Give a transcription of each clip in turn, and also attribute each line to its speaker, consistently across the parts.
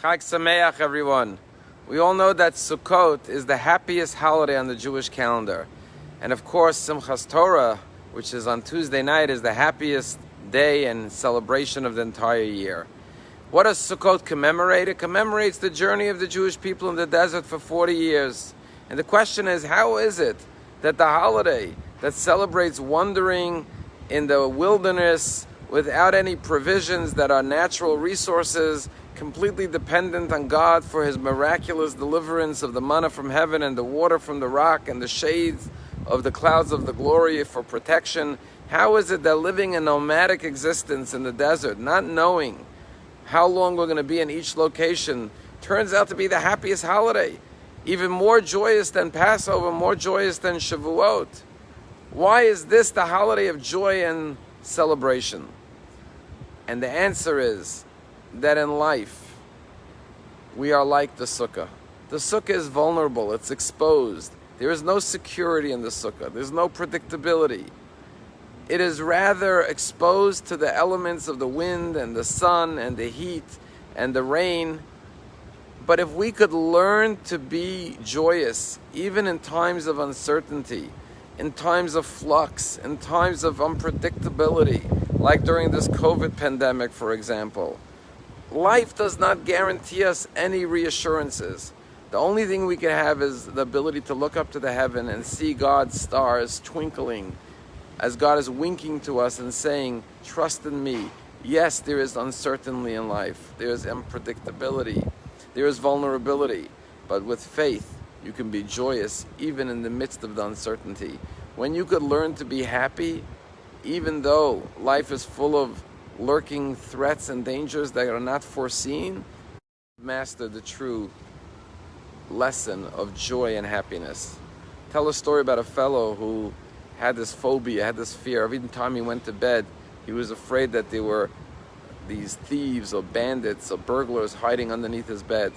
Speaker 1: Chag Sameach, everyone. We all know that Sukkot is the happiest holiday on the Jewish calendar. And of course, Simchas Torah, which is on Tuesday night, is the happiest day and celebration of the entire year. What does Sukkot commemorate? It commemorates the journey of the Jewish people in the desert for 40 years. And the question is, how is it that the holiday that celebrates wandering in the wilderness without any provisions, that are natural resources, completely dependent on God for His miraculous deliverance of the manna from heaven and the water from the rock and the shades of the clouds of the glory for protection, how is it that living a nomadic existence in the desert, not knowing how long we're going to be in each location, turns out to be the happiest holiday, even more joyous than Passover, more joyous than Shavuot? Why is this the holiday of joy and celebration? And the answer is that in life, we are like the sukkah. The sukkah is vulnerable, it's exposed. There is no security in the sukkah, there's no predictability. It is rather exposed to the elements of the wind and the sun and the heat and the rain. But if we could learn to be joyous, even in times of uncertainty, in times of flux, in times of unpredictability, like during this COVID pandemic, for example, life does not guarantee us any reassurances. The only thing we can have is the ability to look up to the heaven and see God's stars twinkling as God is winking to us and saying, trust in me. Yes, there is uncertainty in life. There is unpredictability. There is vulnerability. But with faith, you can be joyous even in the midst of the uncertainty. When you could learn to be happy, even though life is full of lurking threats and dangers that are not foreseen, master the true lesson of joy and happiness. Tell a story about a fellow who had this phobia, had this fear. Every time he went to bed, he was afraid that there were these thieves or bandits or burglars hiding underneath his bed.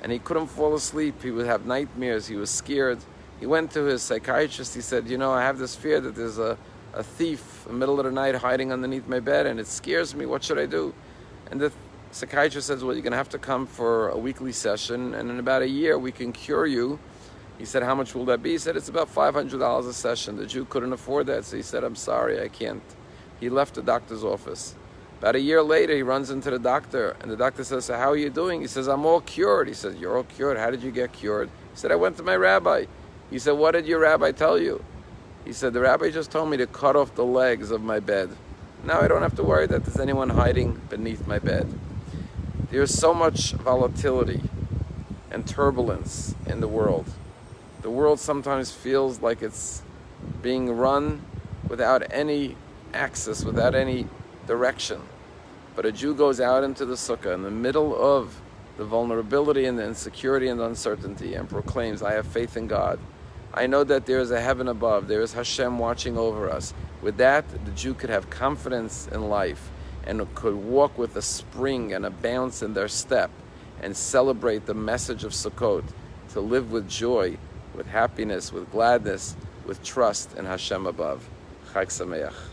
Speaker 1: And he couldn't fall asleep. He would have nightmares. He was scared. He went to his psychiatrist. He said, I have this fear that there's a thief in the middle of the night hiding underneath my bed, and it scares me. What should I do? And the psychiatrist says, well, you're going to have to come for a weekly session, and in about a year we can cure you. He said, how much will that be? He said, it's about $500 a session. The Jew couldn't afford that, so he said, I'm sorry, I can't. He left the doctor's office. About a year later, he runs into the doctor, and the doctor says, so how are you doing? He says, I'm all cured. He says, you're all cured? How did you get cured? He said, I went to my rabbi. He said, what did your rabbi tell you? He said, the rabbi just told me to cut off the legs of my bed. Now I don't have to worry that there's anyone hiding beneath my bed. There's so much volatility and turbulence in the world. The world sometimes feels like it's being run without any axis, without any direction. But a Jew goes out into the sukkah in the middle of the vulnerability and the insecurity and the uncertainty and proclaims, I have faith in God. I know that there is a heaven above. There is Hashem watching over us. With that, the Jew could have confidence in life and could walk with a spring and a bounce in their step and celebrate the message of Sukkot, to live with joy, with happiness, with gladness, with trust in Hashem above. Chag Sameach.